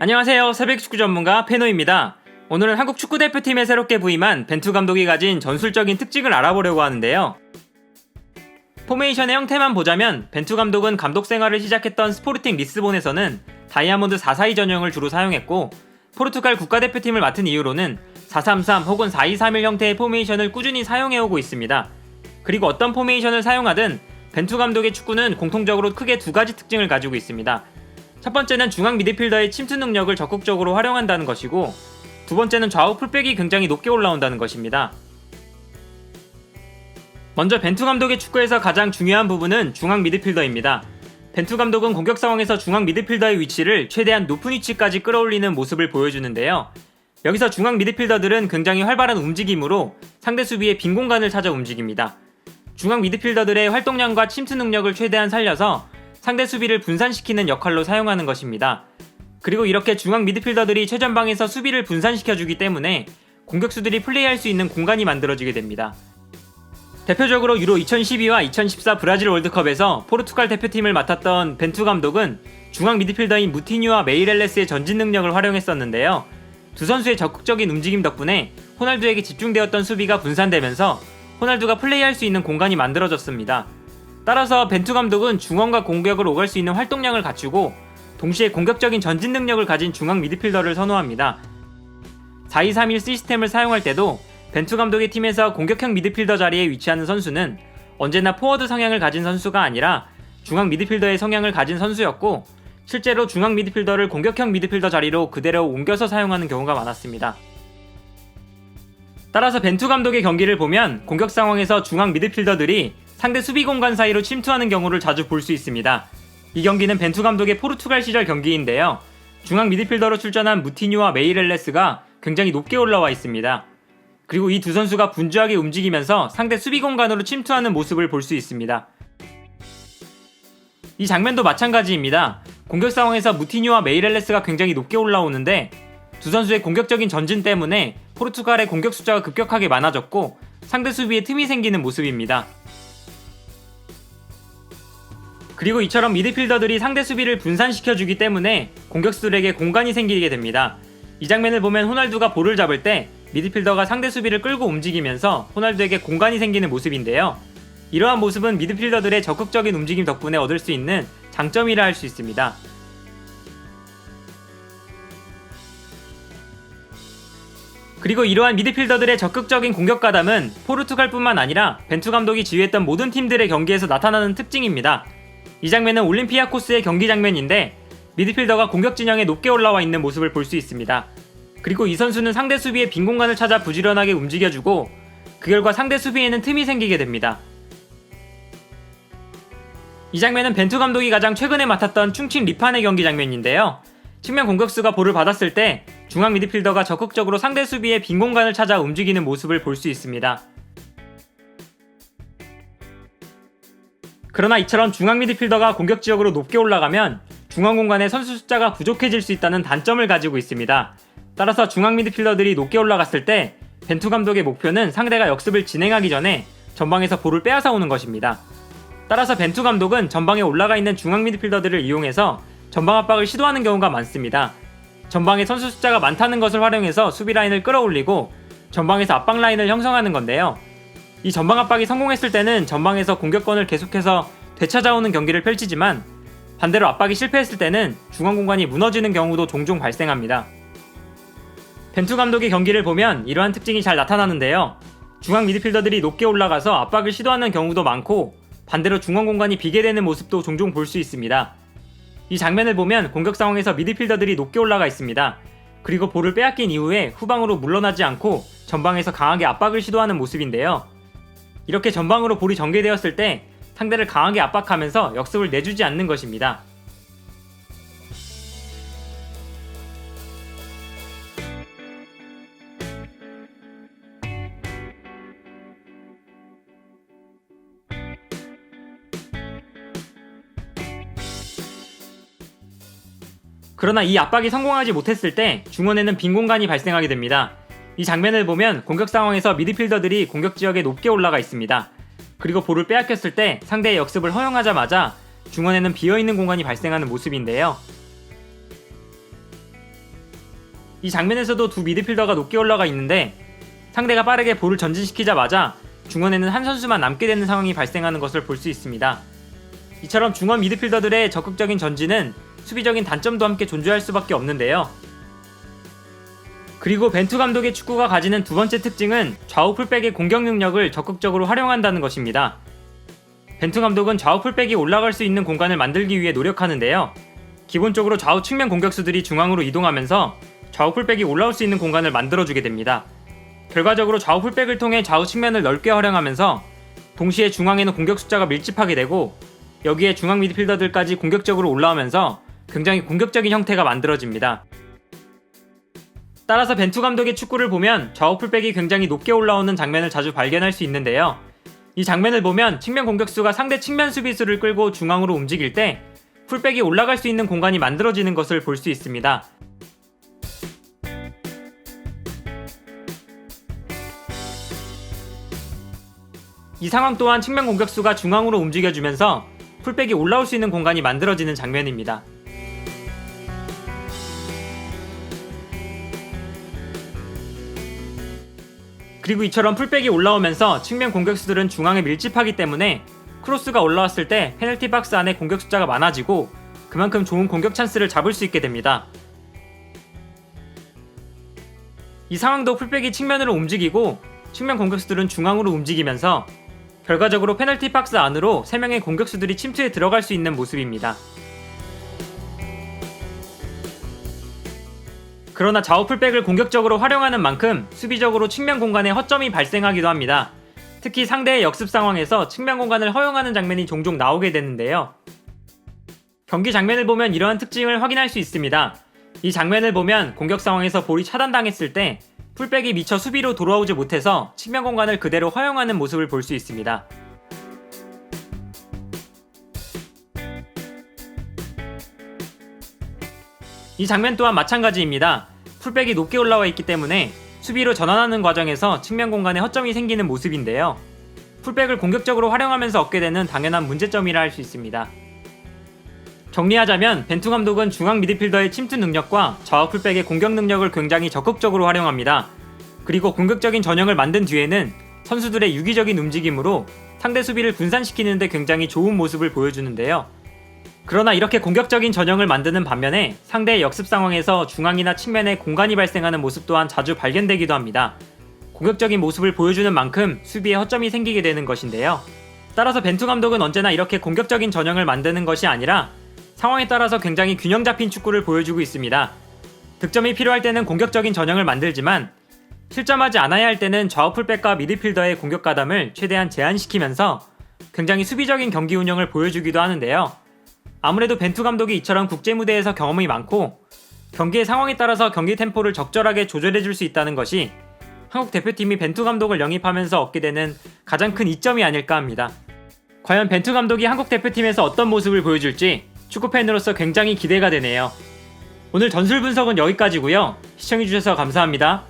안녕하세요. 새벽축구 전문가 페노입니다. 오늘은 한국 축구대표팀에 새롭게 부임한 벤투 감독이 가진 전술적인 특징을 알아보려고 하는데요. 포메이션의 형태만 보자면 벤투 감독은 감독 생활을 시작했던 스포르팅 리스본에서는 다이아몬드 4-4-2 전형을 주로 사용했고, 포르투갈 국가대표팀을 맡은 이후로는 4-3-3 혹은 4-2-3-1 형태의 포메이션을 꾸준히 사용해오고 있습니다. 그리고 어떤 포메이션을 사용하든 벤투 감독의 축구는 공통적으로 크게 두 가지 특징을 가지고 있습니다. 첫 번째는 중앙 미드필더의 침투 능력을 적극적으로 활용한다는 것이고, 두 번째는 좌우 풀백이 굉장히 높게 올라온다는 것입니다. 먼저 벤투 감독의 축구에서 가장 중요한 부분은 중앙 미드필더입니다. 벤투 감독은 공격 상황에서 중앙 미드필더의 위치를 최대한 높은 위치까지 끌어올리는 모습을 보여주는데요. 여기서 중앙 미드필더들은 굉장히 활발한 움직임으로 상대 수비의 빈 공간을 찾아 움직입니다. 중앙 미드필더들의 활동량과 침투 능력을 최대한 살려서 상대 수비를 분산시키는 역할로 사용하는 것입니다. 그리고 이렇게 중앙 미드필더들이 최전방에서 수비를 분산시켜주기 때문에 공격수들이 플레이할 수 있는 공간이 만들어지게 됩니다. 대표적으로 유로 2012와 2014 브라질 월드컵에서 포르투갈 대표팀을 맡았던 벤투 감독은 중앙 미드필더인 무티뉴와 메이렐레스의 전진 능력을 활용했었는데요. 두 선수의 적극적인 움직임 덕분에 호날두에게 집중되었던 수비가 분산되면서 호날두가 플레이할 수 있는 공간이 만들어졌습니다. 따라서 벤투 감독은 중원과 공격을 오갈 수 있는 활동량을 갖추고 동시에 공격적인 전진 능력을 가진 중앙 미드필더를 선호합니다. 4-2-3-1 시스템을 사용할 때도 벤투 감독의 팀에서 공격형 미드필더 자리에 위치하는 선수는 언제나 포워드 성향을 가진 선수가 아니라 중앙 미드필더의 성향을 가진 선수였고, 실제로 중앙 미드필더를 공격형 미드필더 자리로 그대로 옮겨서 사용하는 경우가 많았습니다. 따라서 벤투 감독의 경기를 보면 공격 상황에서 중앙 미드필더들이 상대 수비 공간 사이로 침투하는 경우를 자주 볼 수 있습니다. 이 경기는 벤투 감독의 포르투갈 시절 경기인데요. 중앙 미드필더로 출전한 무티뉴와 메이렐레스가 굉장히 높게 올라와 있습니다. 그리고 이 두 선수가 분주하게 움직이면서 상대 수비 공간으로 침투하는 모습을 볼 수 있습니다. 이 장면도 마찬가지입니다. 공격 상황에서 무티뉴와 메이렐레스가 굉장히 높게 올라오는데 두 선수의 공격적인 전진 때문에 포르투갈의 공격 숫자가 급격하게 많아졌고 상대 수비에 틈이 생기는 모습입니다. 그리고 이처럼 미드필더들이 상대 수비를 분산시켜주기 때문에 공격수들에게 공간이 생기게 됩니다. 이 장면을 보면 호날두가 볼을 잡을 때 미드필더가 상대 수비를 끌고 움직이면서 호날두에게 공간이 생기는 모습인데요. 이러한 모습은 미드필더들의 적극적인 움직임 덕분에 얻을 수 있는 장점이라 할 수 있습니다. 그리고 이러한 미드필더들의 적극적인 공격 가담은 포르투갈뿐만 아니라 벤투 감독이 지휘했던 모든 팀들의 경기에서 나타나는 특징입니다. 이 장면은 올림피아코스의 경기 장면인데 미드필더가 공격 진영에 높게 올라와 있는 모습을 볼 수 있습니다. 그리고 이 선수는 상대 수비의 빈 공간을 찾아 부지런하게 움직여주고 그 결과 상대 수비에는 틈이 생기게 됩니다. 이 장면은 벤투 감독이 가장 최근에 맡았던 충칭 리판의 경기 장면인데요. 측면 공격수가 볼을 받았을 때 중앙 미드필더가 적극적으로 상대 수비의 빈 공간을 찾아 움직이는 모습을 볼 수 있습니다. 그러나 이처럼 중앙 미드필더가 공격 지역으로 높게 올라가면 중앙 공간에 선수 숫자가 부족해질 수 있다는 단점을 가지고 있습니다. 따라서 중앙 미드필더들이 높게 올라갔을 때 벤투 감독의 목표는 상대가 역습을 진행하기 전에 전방에서 볼을 빼앗아 오는 것입니다. 따라서 벤투 감독은 전방에 올라가 있는 중앙 미드필더들을 이용해서 전방 압박을 시도하는 경우가 많습니다. 전방에 선수 숫자가 많다는 것을 활용해서 수비 라인을 끌어올리고 전방에서 압박 라인을 형성하는 건데요. 이 전방 압박이 성공했을 때는 전방에서 공격권을 계속해서 되찾아오는 경기를 펼치지만 반대로 압박이 실패했을 때는 중앙 공간이 무너지는 경우도 종종 발생합니다. 벤투 감독의 경기를 보면 이러한 특징이 잘 나타나는데요. 중앙 미드필더들이 높게 올라가서 압박을 시도하는 경우도 많고 반대로 중앙 공간이 비게 되는 모습도 종종 볼 수 있습니다. 이 장면을 보면 공격 상황에서 미드필더들이 높게 올라가 있습니다. 그리고 볼을 빼앗긴 이후에 후방으로 물러나지 않고 전방에서 강하게 압박을 시도하는 모습인데요. 이렇게 전방으로 볼이 전개되었을 때 상대를 강하게 압박하면서 역습을 내주지 않는 것입니다. 그러나 이 압박이 성공하지 못했을 때 중원에는 빈 공간이 발생하게 됩니다. 이 장면을 보면 공격 상황에서 미드필더들이 공격 지역에 높게 올라가 있습니다. 그리고 볼을 빼앗겼을 때 상대의 역습을 허용하자마자 중원에는 비어있는 공간이 발생하는 모습인데요. 이 장면에서도 두 미드필더가 높게 올라가 있는데 상대가 빠르게 볼을 전진시키자마자 중원에는 한 선수만 남게 되는 상황이 발생하는 것을 볼 수 있습니다. 이처럼 중원 미드필더들의 적극적인 전진은 수비적인 단점도 함께 존재할 수밖에 없는데요. 그리고 벤투 감독의 축구가 가지는 두 번째 특징은 좌우 풀백의 공격 능력을 적극적으로 활용한다는 것입니다. 벤투 감독은 좌우 풀백이 올라갈 수 있는 공간을 만들기 위해 노력하는데요. 기본적으로 좌우 측면 공격수들이 중앙으로 이동하면서 좌우 풀백이 올라올 수 있는 공간을 만들어주게 됩니다. 결과적으로 좌우 풀백을 통해 좌우 측면을 넓게 활용하면서 동시에 중앙에는 공격 숫자가 밀집하게 되고 여기에 중앙 미드필더들까지 공격적으로 올라오면서 굉장히 공격적인 형태가 만들어집니다. 따라서 벤투 감독의 축구를 보면 좌우 풀백이 굉장히 높게 올라오는 장면을 자주 발견할 수 있는데요. 이 장면을 보면 측면 공격수가 상대 측면 수비수를 끌고 중앙으로 움직일 때 풀백이 올라갈 수 있는 공간이 만들어지는 것을 볼 수 있습니다. 이 상황 또한 측면 공격수가 중앙으로 움직여주면서 풀백이 올라올 수 있는 공간이 만들어지는 장면입니다. 그리고 이처럼 풀백이 올라오면서 측면 공격수들은 중앙에 밀집하기 때문에 크로스가 올라왔을 때 페널티 박스 안에 공격 숫자가 많아지고 그만큼 좋은 공격 찬스를 잡을 수 있게 됩니다. 이 상황도 풀백이 측면으로 움직이고 측면 공격수들은 중앙으로 움직이면서 결과적으로 페널티 박스 안으로 3명의 공격수들이 침투해 들어갈 수 있는 모습입니다. 그러나 좌우 풀백을 공격적으로 활용하는 만큼 수비적으로 측면 공간에 허점이 발생하기도 합니다. 특히 상대의 역습 상황에서 측면 공간을 허용하는 장면이 종종 나오게 되는데요. 경기 장면을 보면 이러한 특징을 확인할 수 있습니다. 이 장면을 보면 공격 상황에서 볼이 차단당했을 때 풀백이 미처 수비로 돌아오지 못해서 측면 공간을 그대로 허용하는 모습을 볼 수 있습니다. 이 장면 또한 마찬가지입니다. 풀백이 높게 올라와 있기 때문에 수비로 전환하는 과정에서 측면 공간에 허점이 생기는 모습인데요. 풀백을 공격적으로 활용하면서 얻게 되는 당연한 문제점이라 할 수 있습니다. 정리하자면 벤투 감독은 중앙 미드필더의 침투 능력과 좌우 풀백의 공격 능력을 굉장히 적극적으로 활용합니다. 그리고 공격적인 전형을 만든 뒤에는 선수들의 유기적인 움직임으로 상대 수비를 분산시키는 데 굉장히 좋은 모습을 보여주는데요. 그러나 이렇게 공격적인 전형을 만드는 반면에 상대의 역습 상황에서 중앙이나 측면에 공간이 발생하는 모습 또한 자주 발견되기도 합니다. 공격적인 모습을 보여주는 만큼 수비에 허점이 생기게 되는 것인데요. 따라서 벤투 감독은 언제나 이렇게 공격적인 전형을 만드는 것이 아니라 상황에 따라서 굉장히 균형 잡힌 축구를 보여주고 있습니다. 득점이 필요할 때는 공격적인 전형을 만들지만 실점하지 않아야 할 때는 좌우 풀백과 미드필더의 공격 가담을 최대한 제한시키면서 굉장히 수비적인 경기 운영을 보여주기도 하는데요. 아무래도 벤투 감독이 이처럼 국제무대에서 경험이 많고 경기의 상황에 따라서 경기 템포를 적절하게 조절해줄 수 있다는 것이 한국 대표팀이 벤투 감독을 영입하면서 얻게 되는 가장 큰 이점이 아닐까 합니다. 과연 벤투 감독이 한국 대표팀에서 어떤 모습을 보여줄지 축구팬으로서 굉장히 기대가 되네요. 오늘 전술 분석은 여기까지고요. 시청해주셔서 감사합니다.